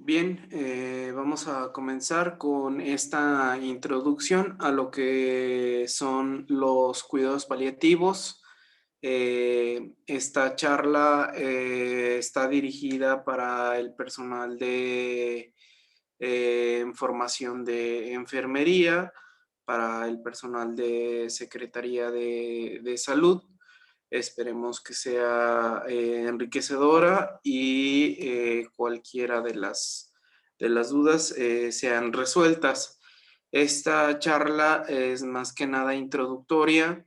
Bien, vamos a comenzar con esta introducción a lo que son los cuidados paliativos. Esta charla está dirigida para el personal de formación de enfermería, para el personal de Secretaría de Salud. Esperemos que sea enriquecedora y cualquiera de las dudas sean resueltas. Esta charla es más que nada introductoria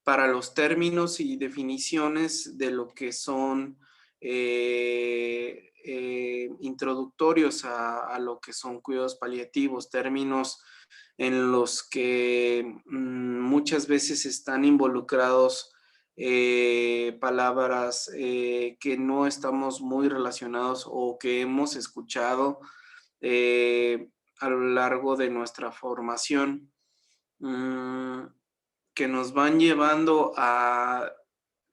para los términos y definiciones de lo que son introductorios a lo que son cuidados paliativos, términos en los que muchas veces están involucrados palabras que no estamos muy relacionados o que hemos escuchado eh, a lo largo de nuestra formación, mm, que nos van llevando a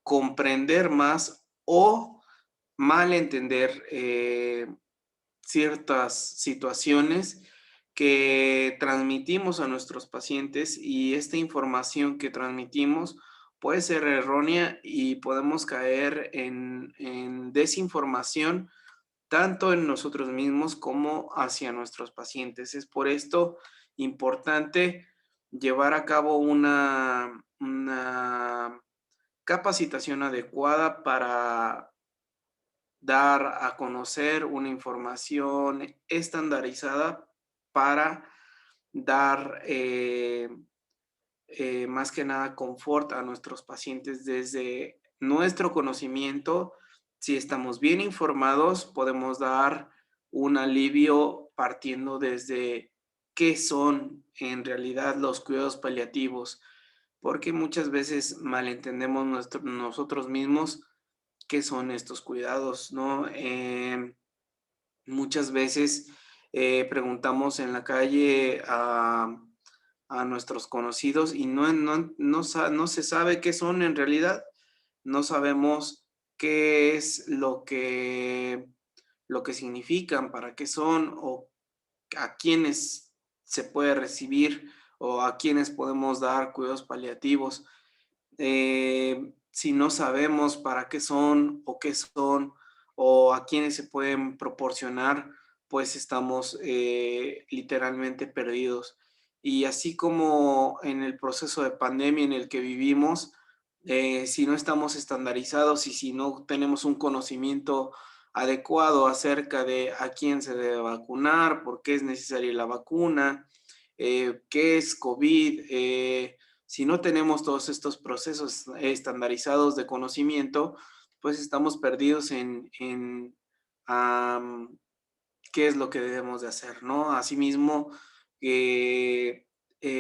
comprender más o mal entender ciertas situaciones que transmitimos a nuestros pacientes, y esta información que transmitimos puede ser errónea y podemos caer en desinformación tanto en nosotros mismos como hacia nuestros pacientes. Es por esto importante llevar a cabo una capacitación adecuada para dar a conocer una información estandarizada para dar más que nada confort a nuestros pacientes desde nuestro conocimiento. Si estamos bien informados, podemos dar un alivio partiendo desde qué son en realidad los cuidados paliativos, porque muchas veces malentendemos nosotros mismos qué son estos cuidados, ¿no? Muchas veces preguntamos en la calle a nuestros conocidos y no se sabe qué son en realidad. No sabemos qué es lo que significan, para qué son o a quiénes se puede recibir o a quiénes podemos dar cuidados paliativos. Si no sabemos para qué son o qué son o a quiénes se pueden proporcionar, pues estamos literalmente perdidos. Y así como en el proceso de pandemia en el que vivimos, si no estamos estandarizados y si no tenemos un conocimiento adecuado acerca de a quién se debe vacunar, por qué es necesaria la vacuna, qué es COVID, si no tenemos todos estos procesos estandarizados de conocimiento, pues estamos perdidos en qué es lo que debemos de hacer, ¿no? Asimismo,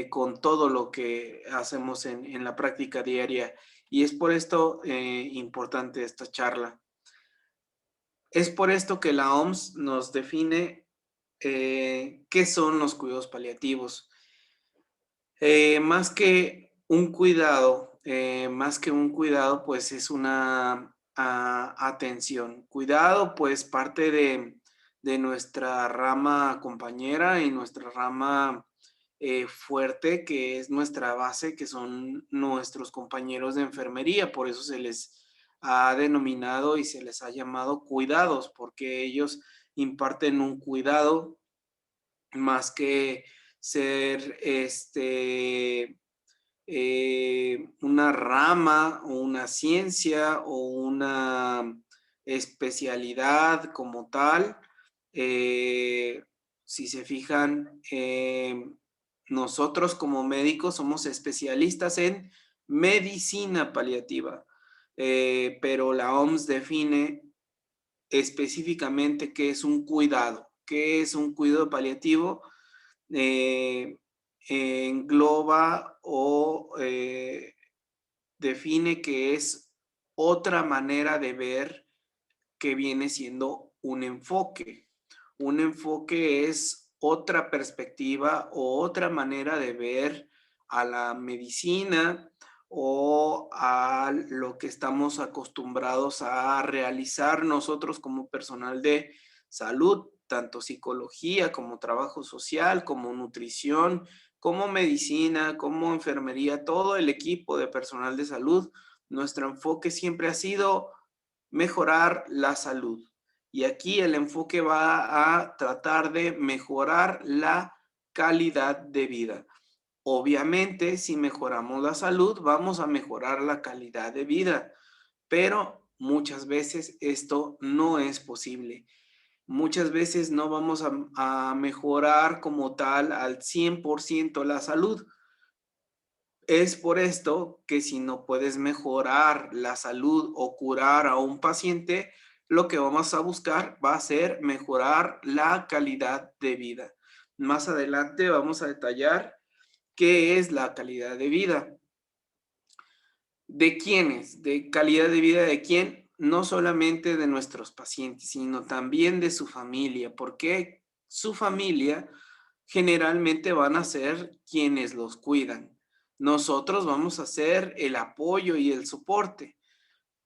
con todo lo que hacemos en la práctica diaria. Y es por esto importante esta charla. Es por esto que la OMS nos define qué son los cuidados paliativos. Más que un cuidado, pues es una atención. Cuidado, pues parte de nuestra rama compañera y nuestra rama fuerte, que es nuestra base, que son nuestros compañeros de enfermería. Por eso se les ha denominado y se les ha llamado cuidados, porque ellos imparten un cuidado más que ser una rama o una ciencia o una especialidad como tal. Eh, si se fijan, nosotros como médicos somos especialistas en medicina paliativa, pero la OMS define específicamente qué es un cuidado, qué es un cuidado paliativo. eh, Engloba o define que es otra manera de ver que viene siendo un enfoque. Un enfoque es otra perspectiva o otra manera de ver a la medicina o a lo que estamos acostumbrados a realizar nosotros como personal de salud. tanto psicología como trabajo social, como nutrición, como medicina, como enfermería, todo el equipo de personal de salud, nuestro enfoque siempre ha sido mejorar la salud. Y aquí el enfoque va a tratar de mejorar la calidad de vida. Obviamente, si mejoramos la salud, vamos a mejorar la calidad de vida, pero muchas veces esto no es posible. Muchas veces no vamos a mejorar como tal al 100% la salud. Es por esto que si no puedes mejorar la salud o curar a un paciente, lo que vamos a buscar va a ser mejorar la calidad de vida. Más adelante vamos a detallar qué es la calidad de vida. ¿De quiénes? De calidad de vida de quién, no solamente de nuestros pacientes, sino también de su familia, porque su familia generalmente van a ser quienes los cuidan. Nosotros vamos a ser el apoyo y el soporte,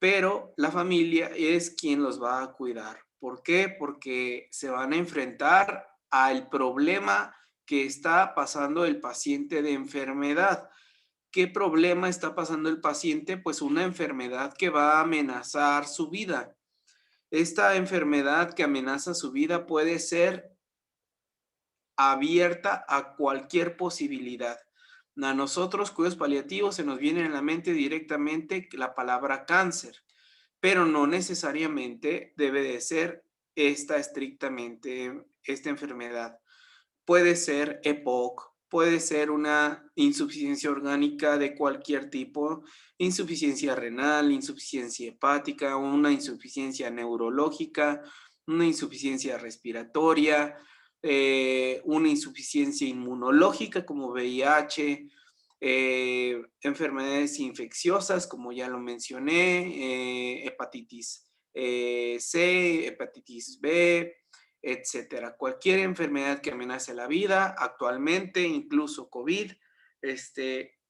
pero la familia es quien los va a cuidar. ¿Por qué? Porque se van a enfrentar al problema que está pasando el paciente de enfermedad. ¿Qué problema está pasando el paciente? Pues una enfermedad que va a amenazar su vida. Esta enfermedad que amenaza su vida puede ser abierta a cualquier posibilidad. A nosotros, cuidados paliativos, se nos viene en la mente directamente la palabra cáncer, pero no necesariamente debe de ser esta estrictamente, esta enfermedad. Puede ser EPOC, puede ser una insuficiencia orgánica de cualquier tipo, insuficiencia renal, insuficiencia hepática, una insuficiencia neurológica, una insuficiencia respiratoria, una insuficiencia inmunológica como VIH, enfermedades infecciosas como ya lo mencioné, hepatitis C, hepatitis B, etcétera. Cualquier enfermedad que amenace la vida, actualmente, incluso COVID,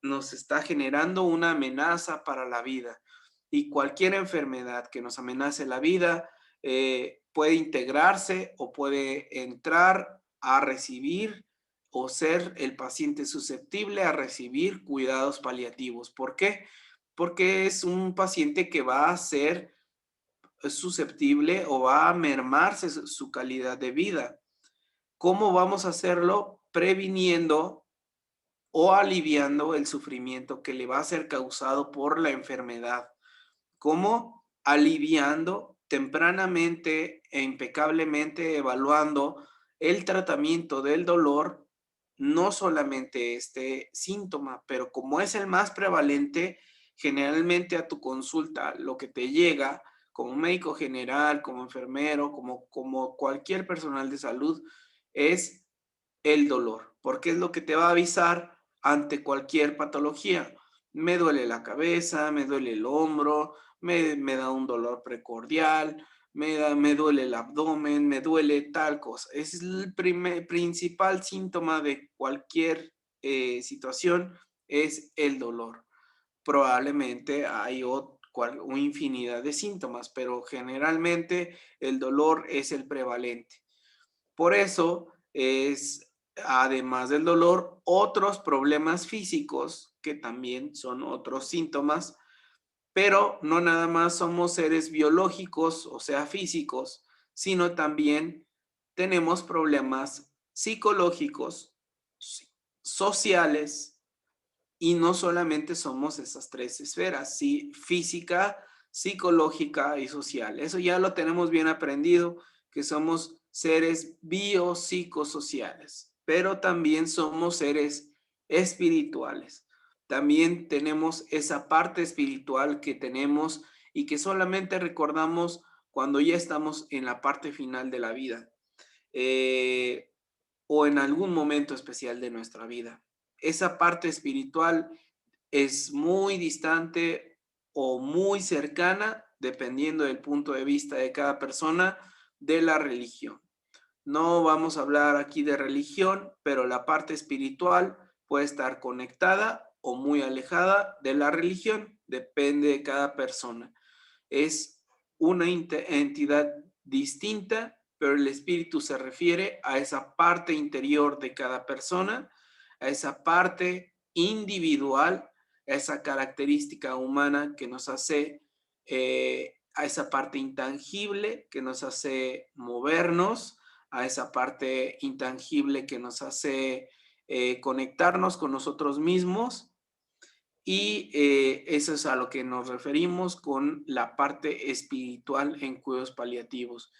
nos está generando una amenaza para la vida. Y cualquier enfermedad que nos amenace la vida puede integrarse o puede entrar a recibir o ser el paciente susceptible a recibir cuidados paliativos. ¿Por qué? Porque es un paciente que va a ser susceptible o va a mermarse su calidad de vida. ¿Cómo vamos a hacerlo? Previniendo o aliviando el sufrimiento que le va a ser causado por la enfermedad. ¿Cómo? Aliviando tempranamente e impecablemente evaluando el tratamiento del dolor, no solamente este síntoma, pero como es el más prevalente, generalmente a tu consulta lo que te llega como médico general, como enfermero, como cualquier personal de salud, es el dolor, porque es lo que te va a avisar ante cualquier patología. Me duele la cabeza, me duele el hombro, me da un dolor precordial, me duele el abdomen, me duele tal cosa. Ese es el principal síntoma de cualquier situación, es el dolor. Probablemente hay una infinidad de síntomas, pero generalmente el dolor es el prevalente. Por eso es, además del dolor, otros problemas físicos que también son otros síntomas, pero no nada más somos seres biológicos, o sea, físicos, sino también tenemos problemas psicológicos, sociales, y no solamente somos esas tres esferas, ¿sí? Física, psicológica y social. Eso ya lo tenemos bien aprendido, que somos seres biopsicosociales, pero también somos seres espirituales. También tenemos esa parte espiritual que tenemos y que solamente recordamos cuando ya estamos en la parte final de la vida. O en algún momento especial de nuestra vida. Esa parte espiritual es muy distante o muy cercana, dependiendo del punto de vista de cada persona, de la religión. No vamos a hablar aquí de religión, pero la parte espiritual puede estar conectada o muy alejada de la religión, depende de cada persona. Es una entidad distinta, pero el espíritu se refiere a esa parte interior de cada persona, a esa parte individual, a esa característica humana que nos hace, a esa parte intangible que nos hace movernos, a esa parte intangible que nos hace conectarnos con nosotros mismos. Y eso es a lo que nos referimos con la parte espiritual en cuidados paliativos.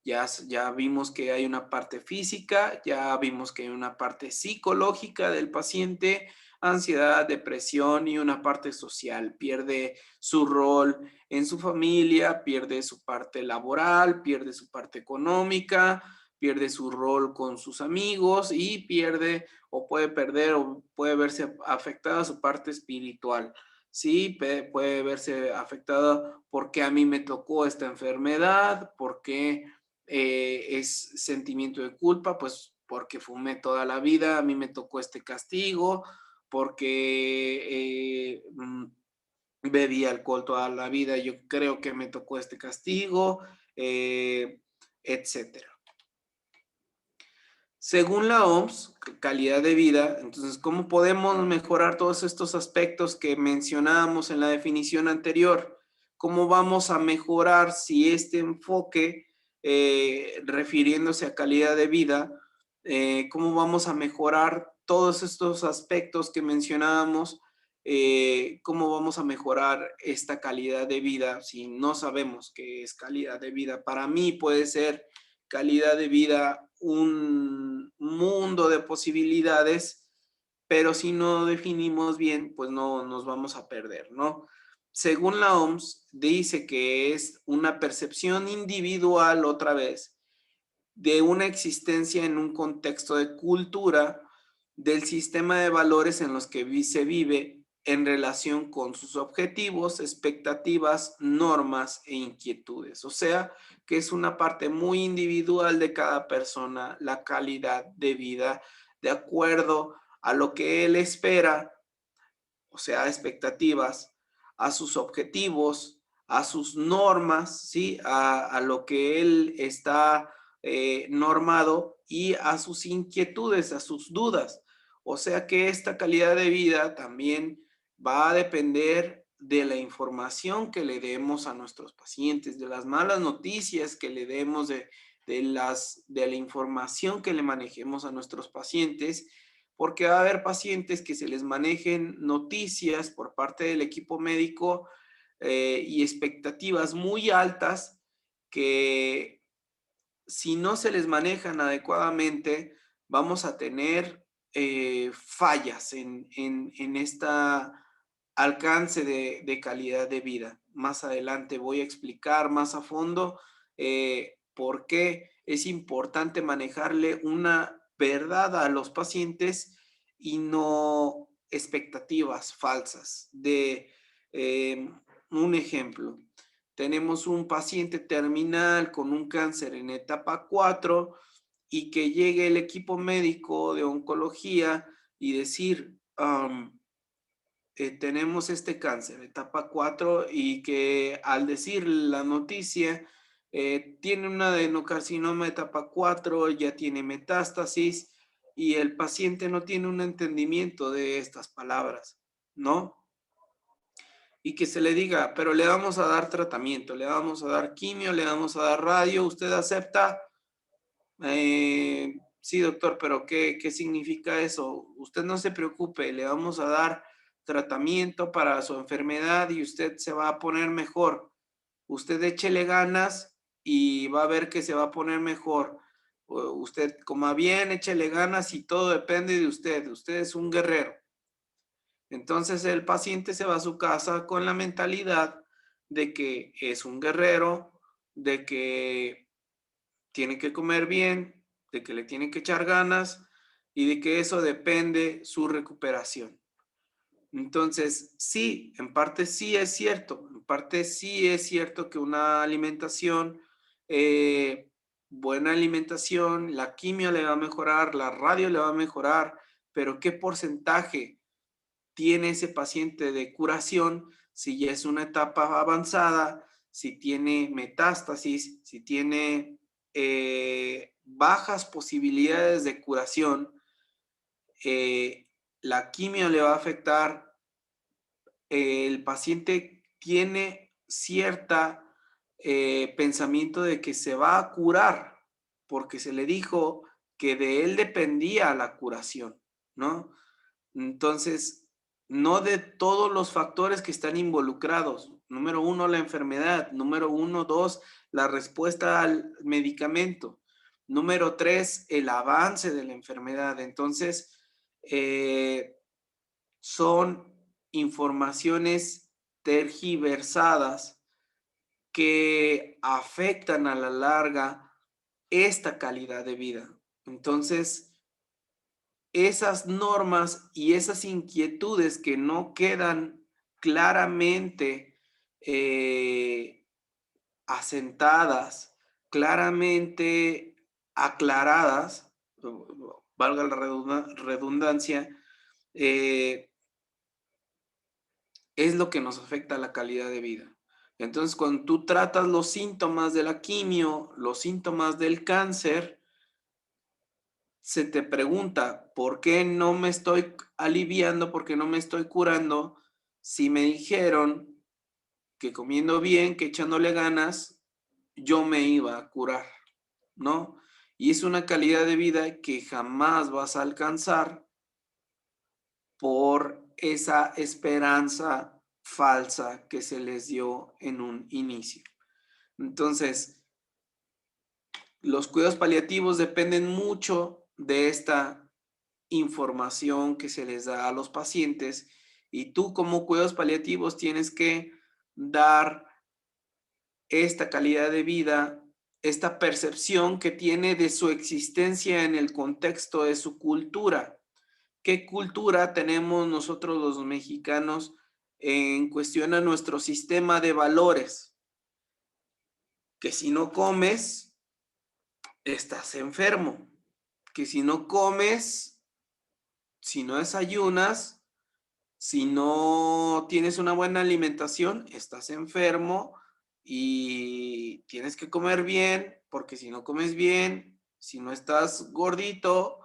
Ya vimos que hay una parte física, ya vimos que hay una parte psicológica del paciente, ansiedad, depresión y una parte social. Pierde su rol en su familia, pierde su parte laboral, pierde su parte económica, pierde su rol con sus amigos y pierde o puede perder o puede verse afectada su parte espiritual. Sí, puede verse afectada porque a mí me tocó esta enfermedad, porque es sentimiento de culpa, pues porque fumé toda la vida, a mí me tocó este castigo, porque bebí alcohol toda la vida, yo creo que me tocó este castigo, etcétera. Según la OMS, calidad de vida, entonces, ¿cómo podemos mejorar todos estos aspectos que mencionábamos en la definición anterior? ¿Cómo vamos a mejorar si este enfoque, refiriéndose a calidad de vida, cómo vamos a mejorar todos estos aspectos que mencionábamos? ¿Cómo vamos a mejorar esta calidad de vida si no sabemos qué es calidad de vida? Para mí puede ser calidad de vida un mundo de posibilidades, pero si no definimos bien, pues no nos vamos a perder, ¿no? Según la OMS, dice que es una percepción individual, otra vez, de una existencia en un contexto de cultura, del sistema de valores en los que se vive en relación con sus objetivos, expectativas, normas e inquietudes. O sea, que es una parte muy individual de cada persona, la calidad de vida, de acuerdo a lo que él espera, o sea, expectativas, a sus objetivos, a sus normas, ¿sí? A lo que él está normado y a sus inquietudes, a sus dudas. O sea que esta calidad de vida también va a depender de la información que le demos a nuestros pacientes, de las malas noticias que le demos, de la información que le manejemos a nuestros pacientes, porque va a haber pacientes que se les manejen noticias por parte del equipo médico y expectativas muy altas que si no se les manejan adecuadamente, vamos a tener fallas en esta alcance de calidad de vida. Más adelante voy a explicar más a fondo por qué es importante manejarle una verdad a los pacientes y no expectativas falsas. Un ejemplo, tenemos un paciente terminal con un cáncer en etapa 4 y que llegue el equipo médico de oncología y decir, tenemos este cáncer, etapa 4, y que al decir la noticia, tiene un adenocarcinoma etapa 4, ya tiene metástasis, y el paciente no tiene un entendimiento de estas palabras, ¿no? Y que se le diga, pero le vamos a dar tratamiento, le vamos a dar quimio, le vamos a dar radio, ¿usted acepta? Sí, doctor, pero ¿qué significa eso? Usted no se preocupe, le vamos a dar tratamiento para su enfermedad y usted se va a poner mejor. Usted échele ganas y va a ver que se va a poner mejor. Usted coma bien, échele ganas y todo depende de usted. Usted es un guerrero. Entonces el paciente se va a su casa con la mentalidad de que es un guerrero, de que tiene que comer bien, de que le tiene que echar ganas y de que eso depende su recuperación. Entonces, sí, en parte sí es cierto, en parte sí es cierto que una alimentación, buena alimentación, la quimio le va a mejorar, la radio le va a mejorar, pero ¿qué porcentaje tiene ese paciente de curación si ya es una etapa avanzada, si tiene metástasis, si tiene bajas posibilidades de curación, la quimio le va a afectar, el paciente tiene cierta pensamiento de que se va a curar porque se le dijo que de él dependía la curación, ¿no? Entonces, no de todos los factores que están involucrados. Número uno, la enfermedad. Número uno, dos, la respuesta al medicamento. Número tres, el avance de la enfermedad. Entonces, son informaciones tergiversadas que afectan a la larga esta calidad de vida. Entonces, esas normas y esas inquietudes que no quedan claramente asentadas, claramente aclaradas, valga la redundancia, eh, es lo que nos afecta a la calidad de vida. Entonces, cuando tú tratas los síntomas de la quimio, los síntomas del cáncer, se te pregunta, ¿por qué no me estoy aliviando? ¿Por qué no me estoy curando? Si me dijeron que comiendo bien, que echándole ganas, yo me iba a curar, ¿no? Y es una calidad de vida que jamás vas a alcanzar por esa esperanza falsa que se les dio en un inicio. Entonces, los cuidados paliativos dependen mucho de esta información que se les da a los pacientes y tú como cuidados paliativos tienes que dar esta calidad de vida, esta percepción que tiene de su existencia en el contexto de su cultura. ¿Qué cultura tenemos nosotros los mexicanos en cuestión a nuestro sistema de valores? Que si no comes, estás enfermo. Que si no comes, si no desayunas, si no tienes una buena alimentación, estás enfermo y tienes que comer bien, porque si no comes bien, si no estás gordito,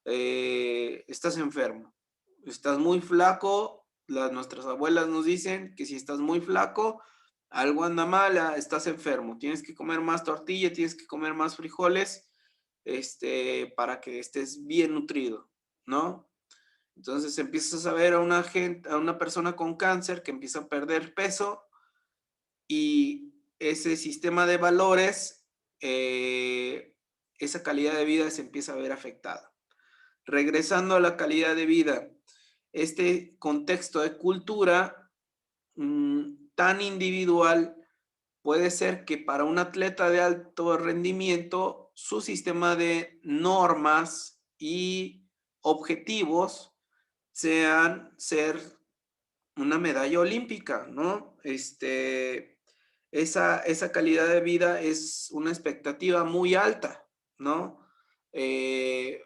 estás enfermo. Estás muy flaco, nuestras abuelas nos dicen que si estás muy flaco, algo anda mal, estás enfermo. Tienes que comer más tortilla, tienes que comer más frijoles, para que estés bien nutrido, ¿no? Entonces empiezas a ver a una persona con cáncer que empieza a perder peso y ese sistema de valores, esa calidad de vida se empieza a ver afectada. Regresando a la calidad de vida, este contexto de cultura tan individual puede ser que para un atleta de alto rendimiento su sistema de normas y objetivos sean ser una medalla olímpica, ¿no? Esa calidad de vida es una expectativa muy alta, ¿no? Eh,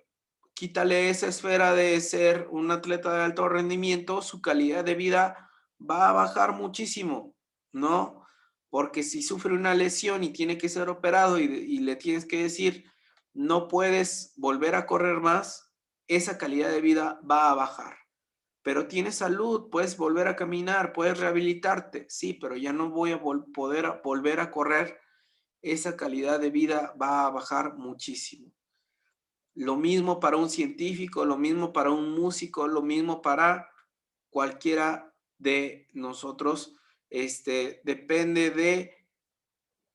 Quítale esa esfera de ser un atleta de alto rendimiento, su calidad de vida va a bajar muchísimo, ¿no? Porque si sufre una lesión y tiene que ser operado y le tienes que decir, no puedes volver a correr más, esa calidad de vida va a bajar. Pero tienes salud, puedes volver a caminar, puedes rehabilitarte, sí, pero ya no voy a poder volver a correr, esa calidad de vida va a bajar muchísimo. Lo mismo para un científico, lo mismo para un músico, lo mismo para cualquiera de nosotros. Depende de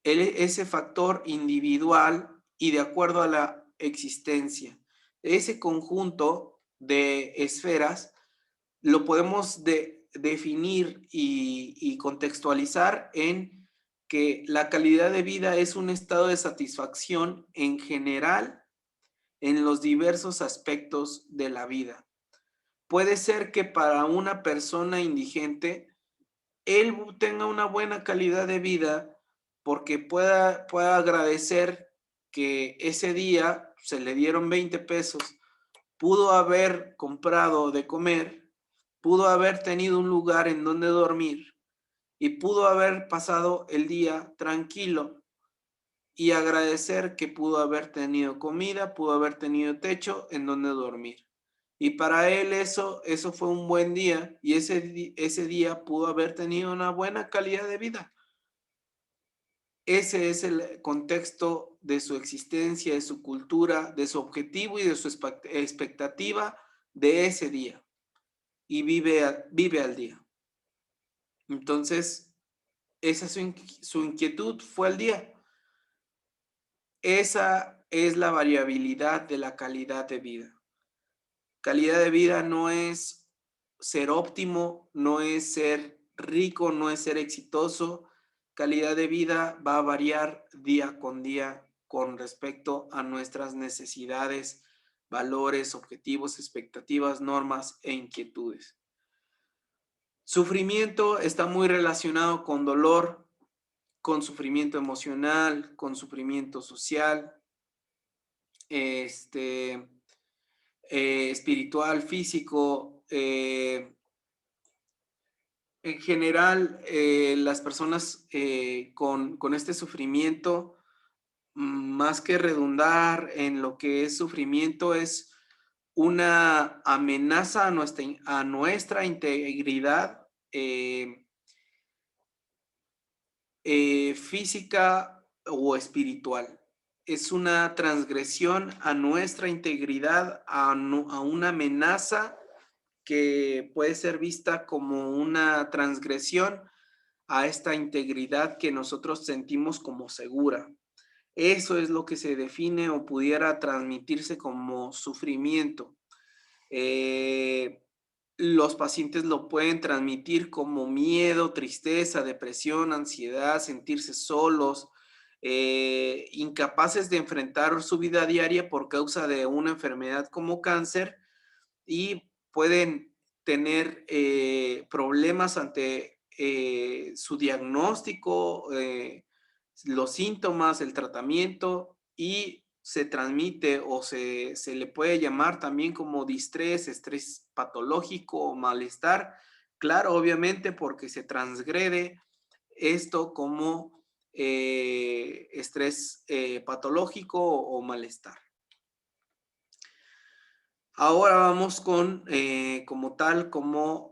ese factor individual y de acuerdo a la existencia. Ese conjunto de esferas lo podemos definir y contextualizar en que la calidad de vida es un estado de satisfacción en general en los diversos aspectos de la vida. Puede ser que para una persona indigente, él tenga una buena calidad de vida porque pueda agradecer que ese día se le dieron 20 pesos, pudo haber comprado de comer, pudo haber tenido un lugar en donde dormir y pudo haber pasado el día tranquilo y agradecer que pudo haber tenido comida, pudo haber tenido techo en donde dormir. Y para él eso fue un buen día y ese día pudo haber tenido una buena calidad de vida. Ese es el contexto de su existencia, de su cultura, de su objetivo y de su expectativa de ese día. Y vive al día. Entonces, esa su inquietud fue al día. Esa es la variabilidad de la calidad de vida. Calidad de vida no es ser óptimo, no es ser rico, no es ser exitoso. Calidad de vida va a variar día con día con respecto a nuestras necesidades, valores, objetivos, expectativas, normas e inquietudes. Sufrimiento está muy relacionado con dolor, con sufrimiento emocional, con sufrimiento social, espiritual, físico. En general, las personas con este sufrimiento, más que redundar en lo que es sufrimiento, es una amenaza a nuestra integridad física o espiritual. Es una transgresión a nuestra integridad, a una amenaza que puede ser vista como una transgresión a esta integridad que nosotros sentimos como segura. Eso es lo que se define o pudiera transmitirse como sufrimiento. Los pacientes lo pueden transmitir como miedo, tristeza, depresión, ansiedad, sentirse solos, incapaces de enfrentar su vida diaria por causa de una enfermedad como cáncer y pueden tener problemas ante su diagnóstico, los síntomas, el tratamiento y se transmite o se le puede llamar también como distrés, estrés patológico o malestar. Claro, obviamente porque se transgrede esto como estrés patológico o malestar. Ahora vamos con, como tal, como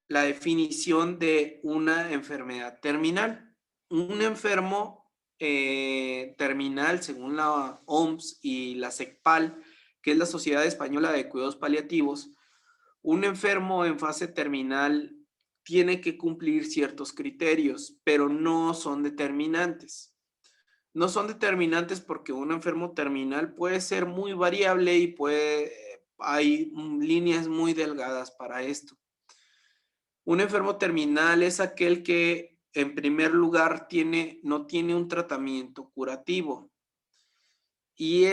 la definición de una enfermedad terminal. Un enfermo terminal, según la OMS y la SECPAL, que es la Sociedad Española de Cuidados Paliativos, un enfermo en fase terminal tiene que cumplir ciertos criterios, pero no son determinantes. No son determinantes porque un enfermo terminal puede ser muy variable y hay líneas muy delgadas para esto. Un enfermo terminal es aquel que, en primer lugar, no tiene un tratamiento curativo y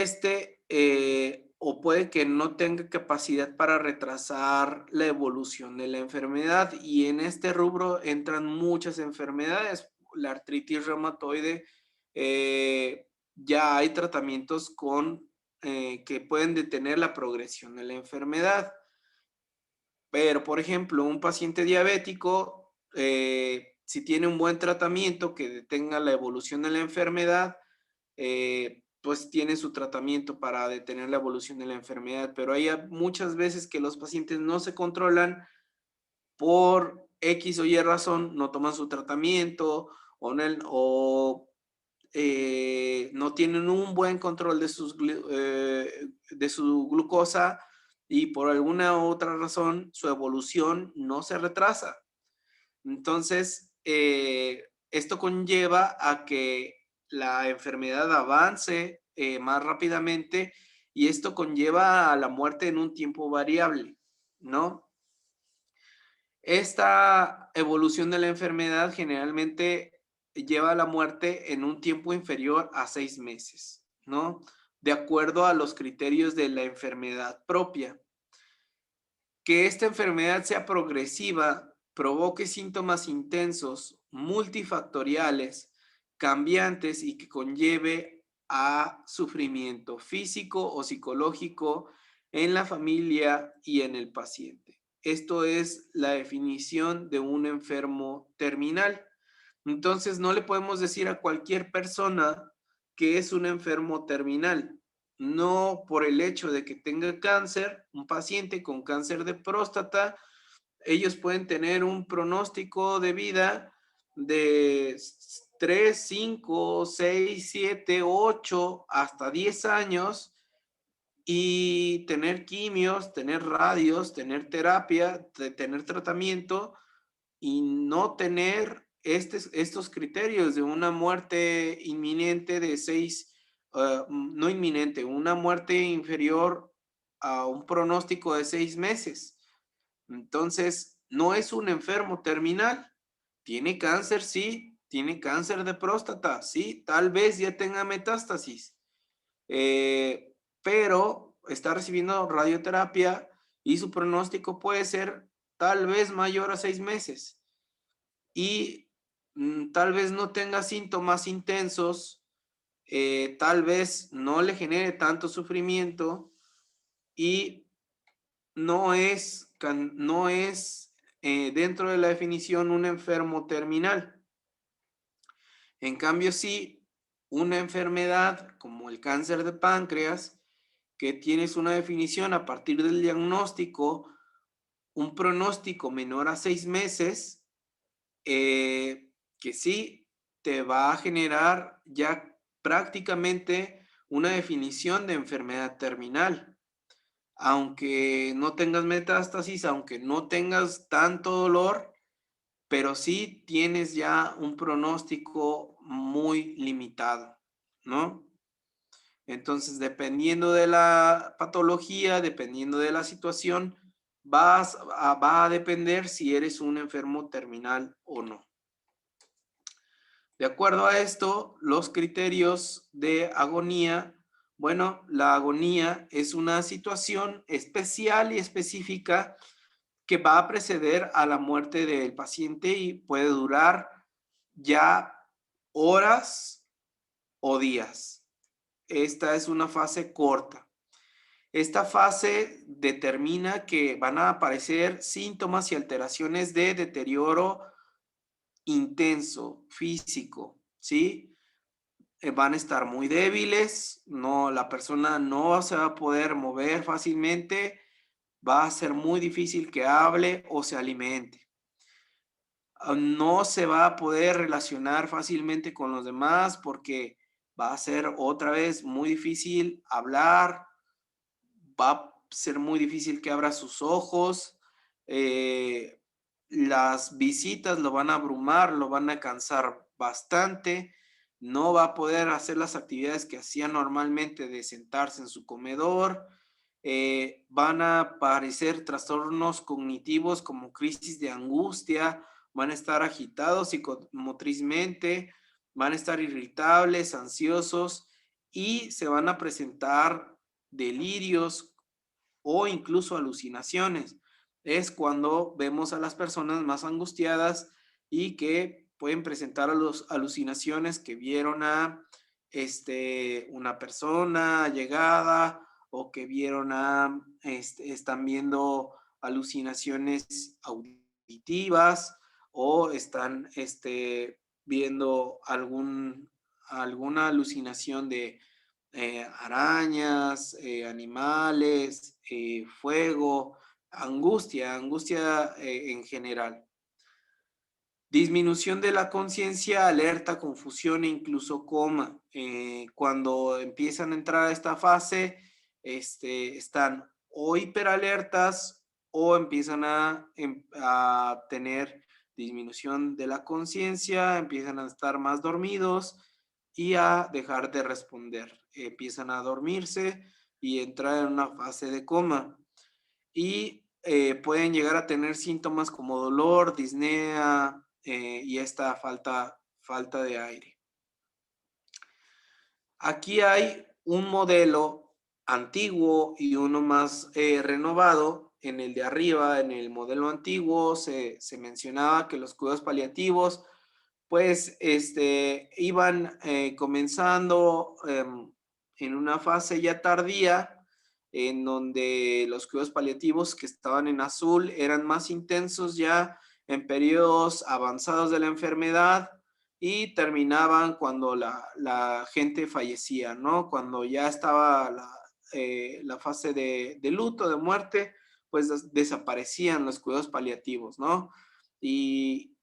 o puede que no tenga capacidad para retrasar la evolución de la enfermedad, y en este rubro entran muchas enfermedades. La artritis reumatoide, ya hay tratamientos que pueden detener la progresión de la enfermedad. Pero, por ejemplo, un paciente diabético, si tiene un buen tratamiento que detenga la evolución de la enfermedad, pues tiene su tratamiento para detener la evolución de la enfermedad. Pero hay muchas veces que los pacientes no se controlan por X o Y razón, no toman su tratamiento no tienen un buen control de su glucosa y por alguna otra razón su evolución no se retrasa. Entonces, esto conlleva a que la enfermedad avance más rápidamente y esto conlleva a la muerte en un tiempo variable, ¿no? Esta evolución de la enfermedad generalmente lleva a la muerte en un tiempo inferior a 6 meses, ¿no? De acuerdo a los criterios de la enfermedad propia. Que esta enfermedad sea progresiva, provoque síntomas intensos, multifactoriales, cambiantes y que conlleve a sufrimiento físico o psicológico en la familia y en el paciente. Esto es la definición de un enfermo terminal. Entonces, no le podemos decir a cualquier persona que es un enfermo terminal. No por el hecho de que tenga cáncer, un paciente con cáncer de próstata, ellos pueden tener un pronóstico de vida de 3, 5, 6, 7, 8, hasta 10 años y tener quimios, tener radios, tener terapia, tener tratamiento y no tener estos criterios de una muerte inminente de 6, no inminente, una muerte inferior a un pronóstico de 6 meses. Entonces, no es un enfermo terminal. Tiene cáncer, sí. Tiene cáncer de próstata, sí. Tal vez ya tenga metástasis. Pero está recibiendo radioterapia y su pronóstico puede ser tal vez mayor a 6 meses. Y tal vez no tenga síntomas intensos, tal vez no le genere tanto sufrimiento y no es dentro de la definición un enfermo terminal. En cambio, sí, una enfermedad como el cáncer de páncreas, que tienes una definición a partir del diagnóstico, un pronóstico menor a 6 meses, que sí te va a generar ya prácticamente una definición de enfermedad terminal. Aunque no tengas metástasis, aunque no tengas tanto dolor, pero sí tienes ya un pronóstico muy limitado, ¿no? Entonces, dependiendo de la patología, dependiendo de la situación, va a depender si eres un enfermo terminal o no. De acuerdo a esto, los criterios de agonía, bueno, la agonía es una situación especial y específica que va a preceder a la muerte del paciente y puede durar ya horas o días. Esta es una fase corta. Esta fase determina que van a aparecer síntomas y alteraciones de deterioro intenso, físico, ¿sí? Van a estar muy débiles, no, la persona no se va a poder mover fácilmente, va a ser muy difícil que hable o se alimente. No se va a poder relacionar fácilmente con los demás porque va a ser otra vez muy difícil hablar, va a ser muy difícil que abra sus ojos, las visitas lo van a abrumar, lo van a cansar bastante, no va a poder hacer las actividades que hacía normalmente de sentarse en su comedor, van a aparecer trastornos cognitivos como crisis de angustia, van a estar agitados psicomotrizmente, van a estar irritables, ansiosos y se van a presentar delirios o incluso alucinaciones. Es cuando vemos a las personas más angustiadas y que pueden presentar alucinaciones que vieron a una persona llegada o que vieron están viendo alucinaciones auditivas o están viendo alguna alucinación de arañas, animales, fuego, angustia en general. Disminución de la conciencia, alerta, confusión e incluso coma. Cuando empiezan a entrar a esta fase, están o hiperalertas o empiezan a tener disminución de la conciencia, empiezan a estar más dormidos y a dejar de responder. Empiezan a dormirse y entrar en una fase de coma. Y pueden llegar a tener síntomas como dolor, disnea y esta falta de aire. Aquí hay un modelo antiguo y uno más renovado. En el de arriba, en el modelo antiguo, se mencionaba que los cuidados paliativos pues iban comenzando en una fase ya tardía, en donde los cuidados paliativos que estaban en azul eran más intensos ya en periodos avanzados de la enfermedad, y terminaban cuando la gente fallecía, ¿no? Cuando ya estaba la fase de luto, de muerte, pues desaparecían los cuidados paliativos, ¿no? Y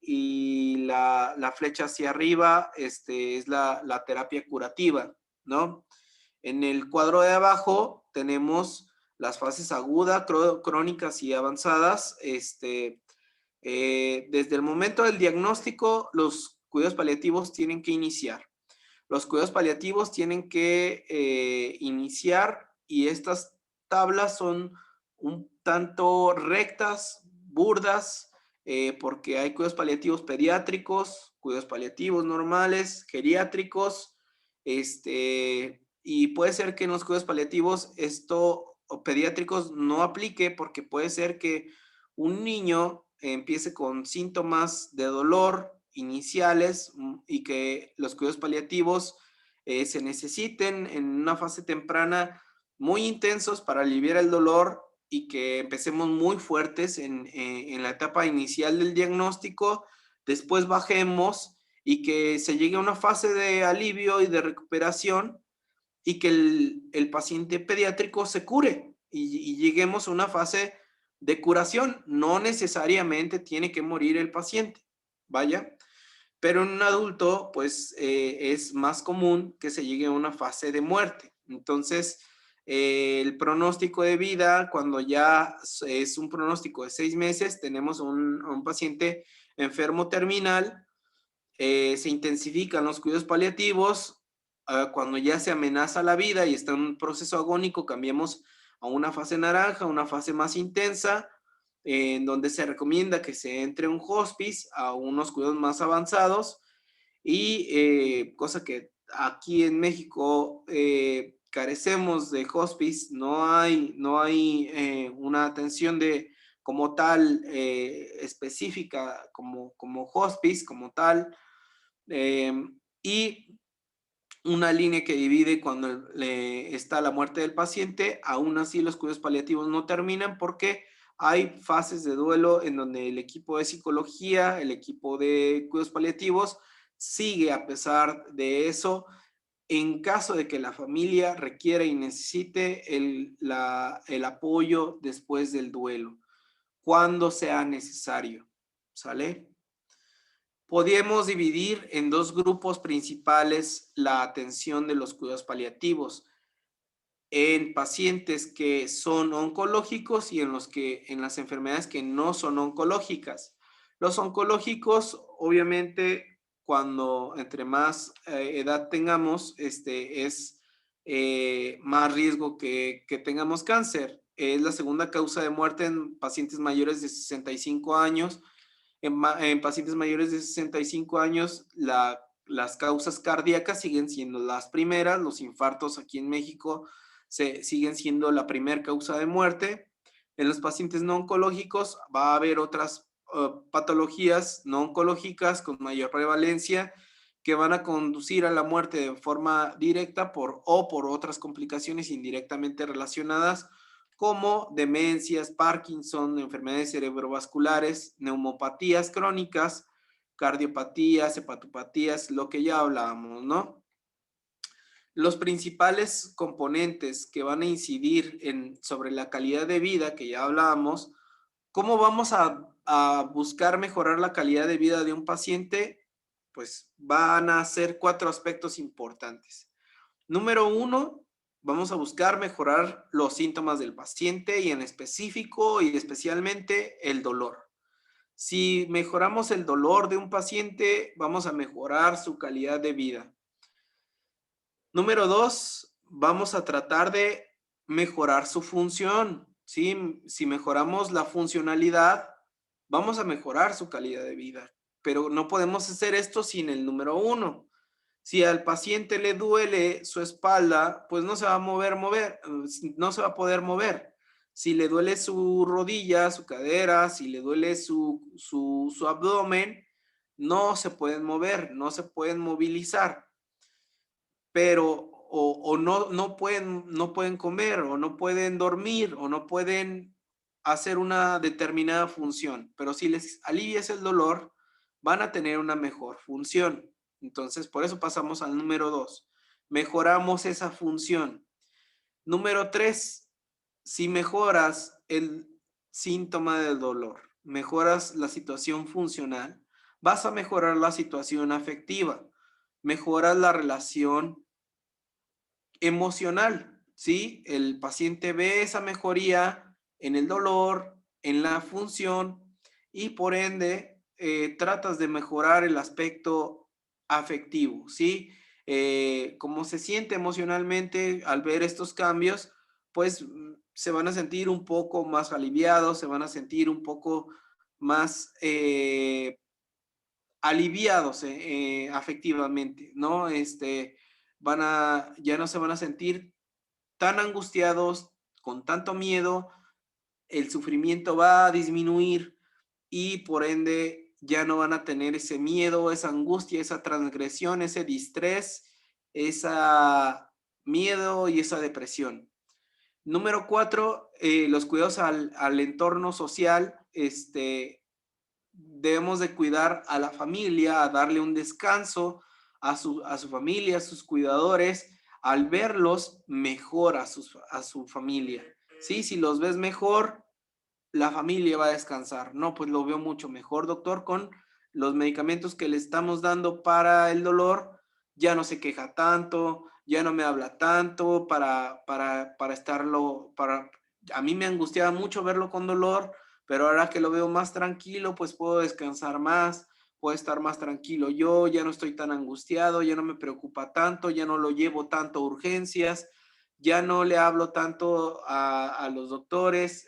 la flecha hacia arriba es la terapia curativa, ¿no? En el cuadro de abajo tenemos las fases agudas, crónicas y avanzadas. Desde el momento del diagnóstico, los cuidados paliativos tienen que iniciar. Los cuidados paliativos tienen que iniciar y estas tablas son un tanto rectas, burdas, porque hay cuidados paliativos pediátricos, cuidados paliativos normales, geriátricos, y puede ser que en los cuidados paliativos esto o pediátricos no aplique porque puede ser que un niño empiece con síntomas de dolor iniciales y que los cuidados paliativos se necesiten en una fase temprana muy intensos para aliviar el dolor y que empecemos muy fuertes en la etapa inicial del diagnóstico, después bajemos y que se llegue a una fase de alivio y de recuperación y que el paciente pediátrico se cure y lleguemos a una fase de curación. No necesariamente tiene que morir el paciente, vaya, pero en un adulto pues es más común que se llegue a una fase de muerte. Entonces, el pronóstico de vida, cuando ya es un pronóstico de 6 meses, tenemos un paciente enfermo terminal, se intensifican los cuidados paliativos. Cuando ya se amenaza la vida y está en un proceso agónico, cambiamos a una fase naranja, una fase más intensa, en donde se recomienda que se entre un hospice a unos cuidados más avanzados y cosa que aquí en México carecemos de hospice, no hay una atención de como tal específica como hospice, como tal, eh, y una línea que divide cuando está la muerte del paciente. Aún así los cuidados paliativos no terminan porque hay fases de duelo en donde el equipo de psicología, el equipo de cuidados paliativos sigue a pesar de eso, en caso de que la familia requiera y necesite el apoyo después del duelo, cuando sea necesario, ¿sale? Podemos dividir en dos grupos principales la atención de los cuidados paliativos, en pacientes que son oncológicos y en las enfermedades que no son oncológicas. Los oncológicos, obviamente, cuando entre más edad tengamos, es más riesgo que tengamos cáncer. Es la segunda causa de muerte en pacientes mayores de 65 años. En pacientes mayores de 65 años, las causas cardíacas siguen siendo las primeras. Los infartos aquí en México siguen siendo la primera causa de muerte. En los pacientes no oncológicos va a haber otras patologías no oncológicas con mayor prevalencia que van a conducir a la muerte de forma directa o por otras complicaciones indirectamente relacionadas como demencias, Parkinson, enfermedades cerebrovasculares, neumopatías crónicas, cardiopatías, hepatopatías, lo que ya hablábamos, ¿no? Los principales componentes que van a incidir sobre la calidad de vida, que ya hablábamos, ¿cómo vamos a buscar mejorar la calidad de vida de un paciente? Pues van a ser 4 aspectos importantes. Número 1, vamos a buscar mejorar los síntomas del paciente y en específico y especialmente el dolor. Si mejoramos el dolor de un paciente, vamos a mejorar su calidad de vida. Número 2, vamos a tratar de mejorar su función, ¿sí? Si mejoramos la funcionalidad, vamos a mejorar su calidad de vida, pero no podemos hacer esto sin el número 1. Si al paciente le duele su espalda, pues no se va a no se va a poder mover. Si le duele su rodilla, su cadera, si le duele su abdomen, no se pueden mover, no se pueden movilizar, pero o no pueden comer, o no pueden dormir, o no pueden hacer una determinada función. Pero si les alivias el dolor, van a tener una mejor función. Entonces, por eso pasamos al número 2. Mejoramos esa función. Número 3, si mejoras el síntoma del dolor, mejoras la situación funcional, vas a mejorar la situación afectiva, mejoras la relación emocional, ¿sí? El paciente ve esa mejoría en el dolor, en la función y por ende tratas de mejorar el aspecto afectivo, ¿sí? Cómo se siente emocionalmente al ver estos cambios, pues se van a sentir un poco más aliviados, se van a sentir un poco más aliviados afectivamente, ¿no? Ya no se van a sentir tan angustiados, con tanto miedo, el sufrimiento va a disminuir y por ende ya no van a tener ese miedo, esa angustia, esa transgresión, ese distrés, esa miedo y esa depresión. Número 4, los cuidados al entorno social, debemos de cuidar a la familia, a darle un descanso a su familia, a sus cuidadores. Al verlos, mejora a su familia. ¿Sí? Si los ves mejor, la familia va a descansar. No, pues lo veo mucho mejor, doctor, con los medicamentos que le estamos dando para el dolor. Ya no se queja tanto, ya no me habla tanto para estarlo, a mí me angustiaba mucho verlo con dolor, pero ahora que lo veo más tranquilo, pues puedo descansar más, puedo estar más tranquilo yo, ya no estoy tan angustiado, ya no me preocupa tanto, ya no lo llevo tanto a urgencias, ya no le hablo tanto a los doctores,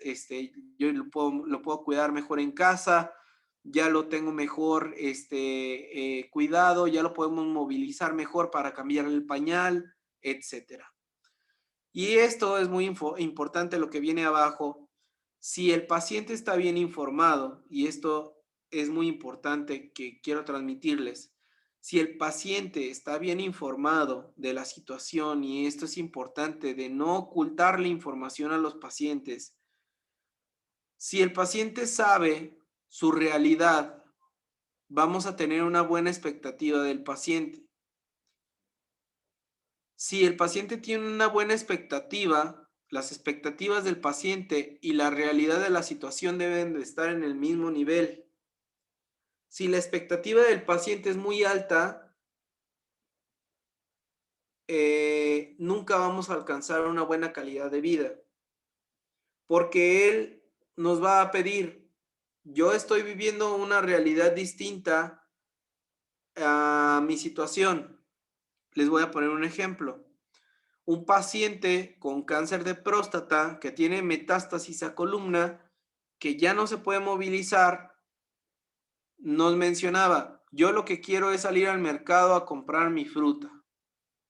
yo lo puedo cuidar mejor en casa, ya lo tengo mejor cuidado, ya lo podemos movilizar mejor para cambiar el pañal, etcétera. Y esto es muy importante lo que viene abajo. Si el paciente está bien informado, y esto es muy importante que quiero transmitirles, si el paciente está bien informado de la situación, y esto es importante de no ocultarle información a los pacientes, si el paciente sabe su realidad, vamos a tener una buena expectativa del paciente. Si el paciente tiene una buena expectativa, las expectativas del paciente y la realidad de la situación deben de estar en el mismo nivel. Si la expectativa del paciente es muy alta, nunca vamos a alcanzar una buena calidad de vida, porque él nos va a pedir, yo estoy viviendo una realidad distinta a mi situación. Les voy a poner un ejemplo. Un paciente con cáncer de próstata que tiene metástasis a columna, que ya no se puede movilizar, nos mencionaba, yo lo que quiero es salir al mercado a comprar mi fruta.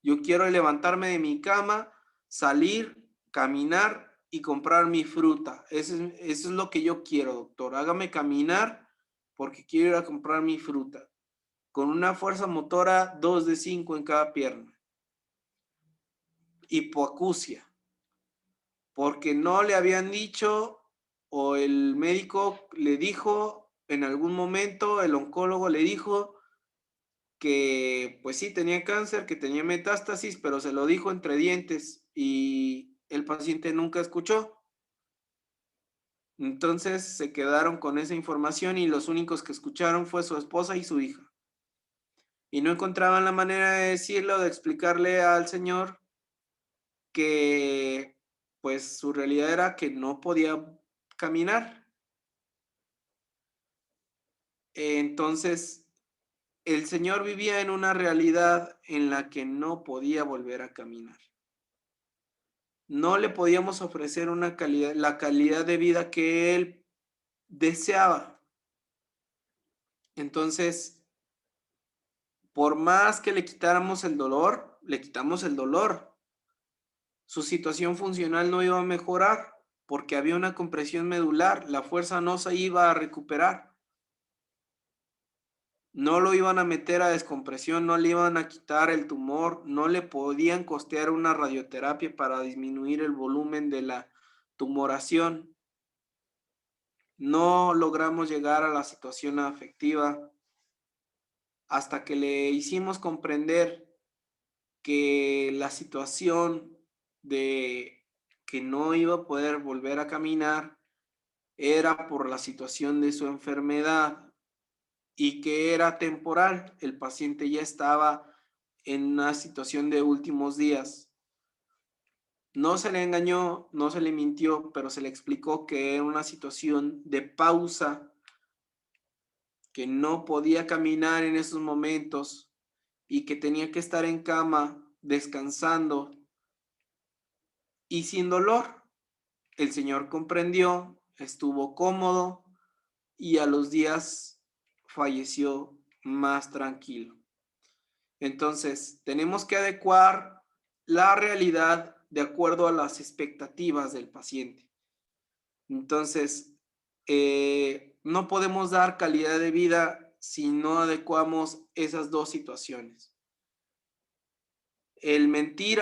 Yo quiero levantarme de mi cama, salir, caminar y comprar mi fruta. Eso es lo que yo quiero, doctor. Hágame caminar porque quiero ir a comprar mi fruta. Con una fuerza motora 2 de 5 en cada pierna. Hipoacusia. Porque no le habían dicho o el médico le dijo en algún momento, el oncólogo le dijo que pues sí tenía cáncer, que tenía metástasis, pero se lo dijo entre dientes y el paciente nunca escuchó. Entonces se quedaron con esa información y los únicos que escucharon fue su esposa y su hija. Y no encontraban la manera de decirlo, de explicarle al señor que pues su realidad era que no podía caminar. Entonces, el señor vivía en una realidad en la que no podía volver a caminar. No le podíamos ofrecer la calidad de vida que él deseaba. Entonces, por más que le quitáramos el dolor, le quitamos el dolor. Su situación funcional no iba a mejorar porque había una compresión medular, la fuerza no se iba a recuperar. No lo iban a meter a descompresión, no le iban a quitar el tumor, no le podían costear una radioterapia para disminuir el volumen de la tumoración. No logramos llegar a la situación afectiva hasta que le hicimos comprender que la situación de que no iba a poder volver a caminar era por la situación de su enfermedad y que era temporal. El paciente ya estaba en una situación de últimos días. No se le engañó, no se le mintió, pero se le explicó que era una situación de pausa, que no podía caminar en esos momentos y que tenía que estar en cama descansando y sin dolor. El señor comprendió, estuvo cómodo y a los días falleció más tranquilo. Entonces, tenemos que adecuar la realidad de acuerdo a las expectativas del paciente. Entonces, no podemos dar calidad de vida si no adecuamos esas dos situaciones. El mentir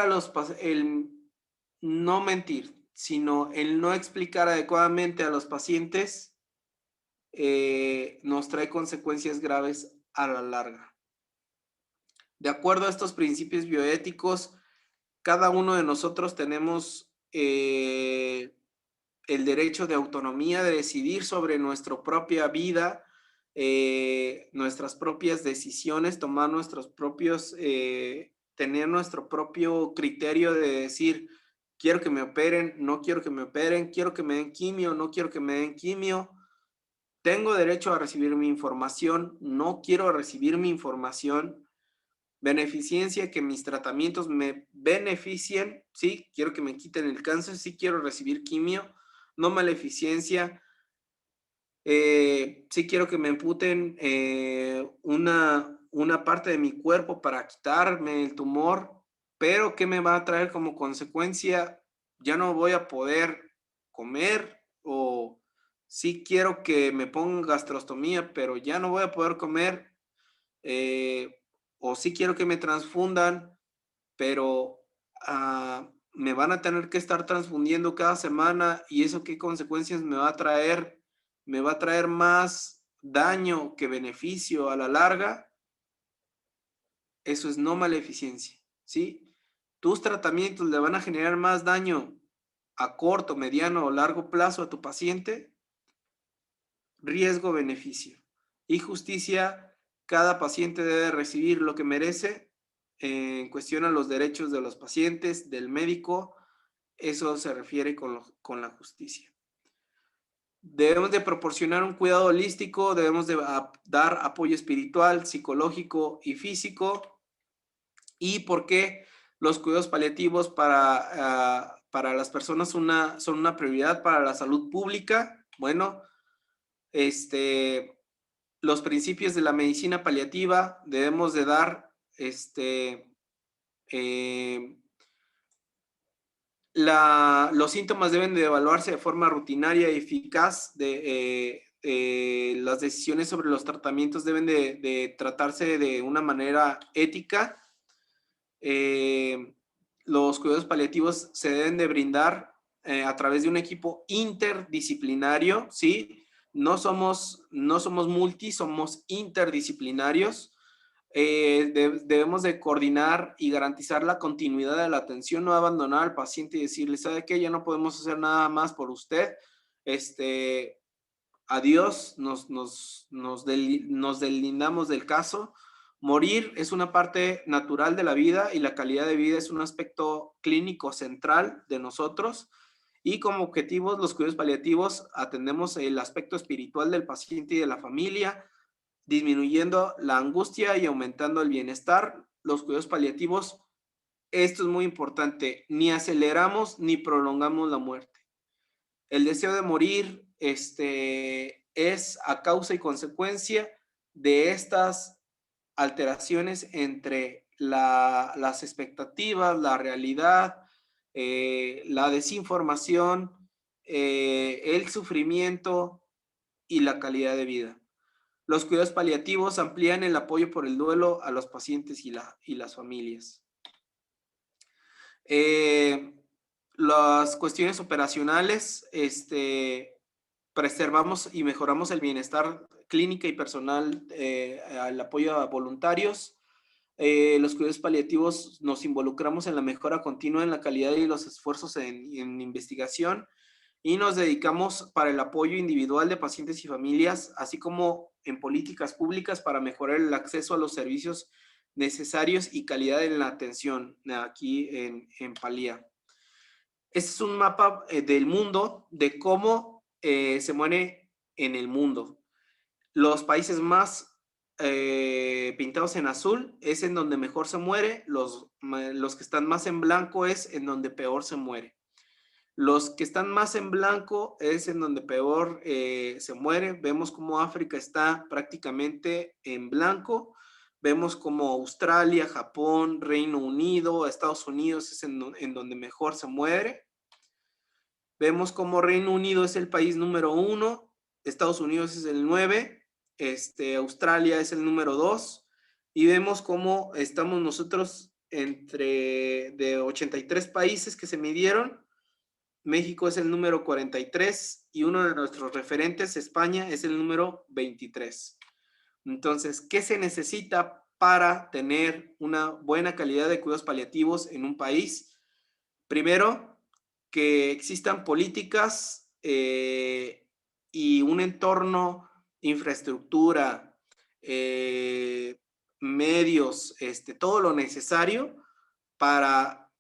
el no mentir, sino el no explicar adecuadamente a los pacientes nos trae consecuencias graves a la larga. De acuerdo a estos principios bioéticos, cada uno de nosotros tenemos el derecho de autonomía, de decidir sobre nuestra propia vida, nuestras propias decisiones, tomar nuestros propios, tener nuestro propio criterio de decir, quiero que me operen, no quiero que me operen, quiero que me den quimio, no quiero que me den quimio, tengo derecho a recibir mi información, no quiero recibir mi información, beneficencia, que mis tratamientos me beneficien, sí, quiero que me quiten el cáncer, sí quiero recibir quimio, no maleficencia, sí quiero que me amputen una parte de mi cuerpo para quitarme el tumor, pero ¿qué me va a traer como consecuencia? Ya no voy a poder comer, o sí quiero que me pongan gastrostomía, pero ya no voy a poder comer, o sí quiero que me transfundan, pero me van a tener que estar transfundiendo cada semana, y eso qué consecuencias me va a traer. Me va a traer más daño que beneficio a la larga. Eso es no maleficencia, ¿sí? Tus tratamientos le van a generar más daño a corto, mediano o largo plazo a tu paciente. Riesgo-beneficio y justicia. Cada paciente debe recibir lo que merece en cuestión a los derechos de los pacientes, del médico. Eso se refiere con la justicia. Debemos de proporcionar un cuidado holístico, debemos de dar apoyo espiritual, psicológico y físico. ¿Y por qué los cuidados paliativos para las personas son una prioridad para la salud pública? Bueno, los principios de la medicina paliativa debemos de dar los síntomas deben de evaluarse de forma rutinaria y eficaz. Las decisiones sobre los tratamientos deben de tratarse de una manera ética. Los cuidados paliativos se deben de brindar a través de un equipo interdisciplinario, ¿sí? No somos multi, somos interdisciplinarios. Debemos de coordinar y garantizar la continuidad de la atención, no abandonar al paciente y decirle, ¿sabe qué? Ya no podemos hacer nada más por usted. Adiós, nos deslindamos del caso. Morir es una parte natural de la vida y la calidad de vida es un aspecto clínico central de nosotros. Y como objetivos, los cuidados paliativos atendemos el aspecto espiritual del paciente y de la familia, disminuyendo la angustia y aumentando el bienestar. Los cuidados paliativos, esto es muy importante, ni aceleramos ni prolongamos la muerte. El deseo de morir es a causa y consecuencia de estas alteraciones entre las expectativas, la realidad, la desinformación, el sufrimiento y la calidad de vida. Los cuidados paliativos amplían el apoyo por el duelo a los pacientes y las familias. Las cuestiones operacionales, preservamos y mejoramos el bienestar clínica y personal al apoyo a voluntarios. Los cuidados paliativos nos involucramos en la mejora continua en la calidad y los esfuerzos en investigación y nos dedicamos para el apoyo individual de pacientes y familias, así como en políticas públicas para mejorar el acceso a los servicios necesarios y calidad en la atención aquí en Palía. Este es un mapa del mundo de cómo se muere en el mundo. Los países más pintados en azul es en donde mejor se muere, los que están más en blanco es en donde peor se muere. Los que están más en blanco es en donde peor se muere. Vemos como África está prácticamente en blanco. Vemos como Australia, Japón, Reino Unido, Estados Unidos es en donde mejor se muere. Vemos como Reino Unido es el país número 1, Estados Unidos es el 9, Australia es el número 2, y vemos cómo estamos nosotros entre de 83 países que se midieron. México es el número 43 y uno de nuestros referentes, España, es el número 23. Entonces, ¿qué se necesita para tener una buena calidad de cuidados paliativos en un país? Primero, que existan políticas y un entorno, infraestructura, medios, todo lo necesario para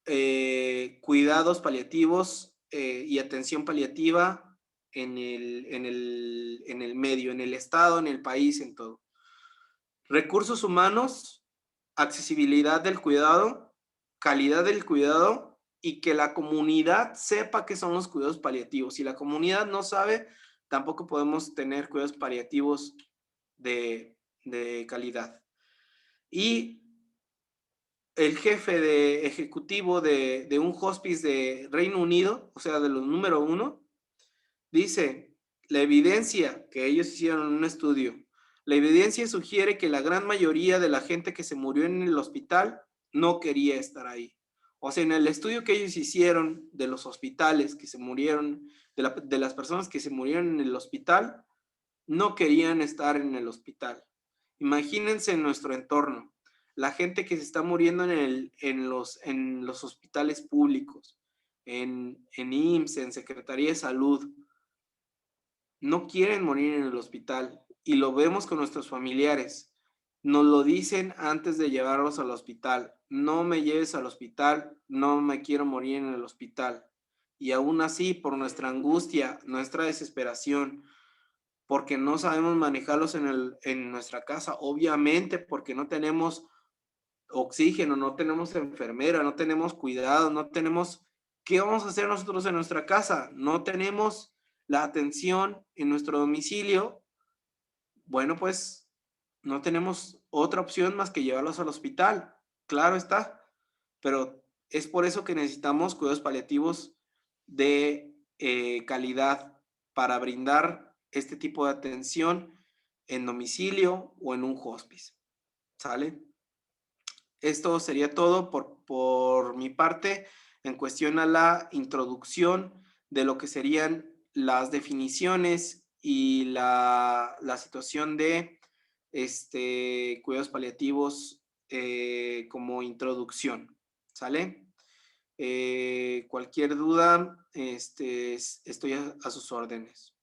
cuidados paliativos y atención paliativa en el medio, en el estado, en el país, en todo. Recursos humanos, accesibilidad del cuidado, calidad del cuidado y que la comunidad sepa qué son los cuidados paliativos. Si la comunidad no sabe, tampoco podemos tener cuidados paliativos de calidad. Y el jefe de ejecutivo de un hospice de Reino Unido, o sea, de los número 1, dice, la evidencia que ellos hicieron en un estudio, la evidencia sugiere que la gran mayoría de la gente que se murió en el hospital no quería estar ahí. O sea, en el estudio que ellos hicieron de los hospitales que se murieron, de las personas que se murieron en el hospital, no querían estar en el hospital. Imagínense en nuestro entorno, la gente que se está muriendo en los hospitales públicos, en IMSS, en Secretaría de Salud, no quieren morir en el hospital y lo vemos con nuestros familiares. Nos lo dicen antes de llevarlos al hospital. No me lleves al hospital, no me quiero morir en el hospital. Y aún así, por nuestra angustia, nuestra desesperación, porque no sabemos manejarlos en nuestra casa, obviamente porque no tenemos oxígeno, no tenemos enfermera, no tenemos cuidado, no tenemos... ¿Qué vamos a hacer nosotros en nuestra casa? No tenemos la atención en nuestro domicilio. Bueno, pues no tenemos otra opción más que llevarlos al hospital. Claro está, pero es por eso que necesitamos cuidados paliativos de calidad para brindar este tipo de atención en domicilio o en un hospice. ¿Sale? Esto sería todo por mi parte en cuestión a la introducción de lo que serían las definiciones y la situación de cuidados paliativos como introducción. ¿Sale? Cualquier duda, estoy a sus órdenes.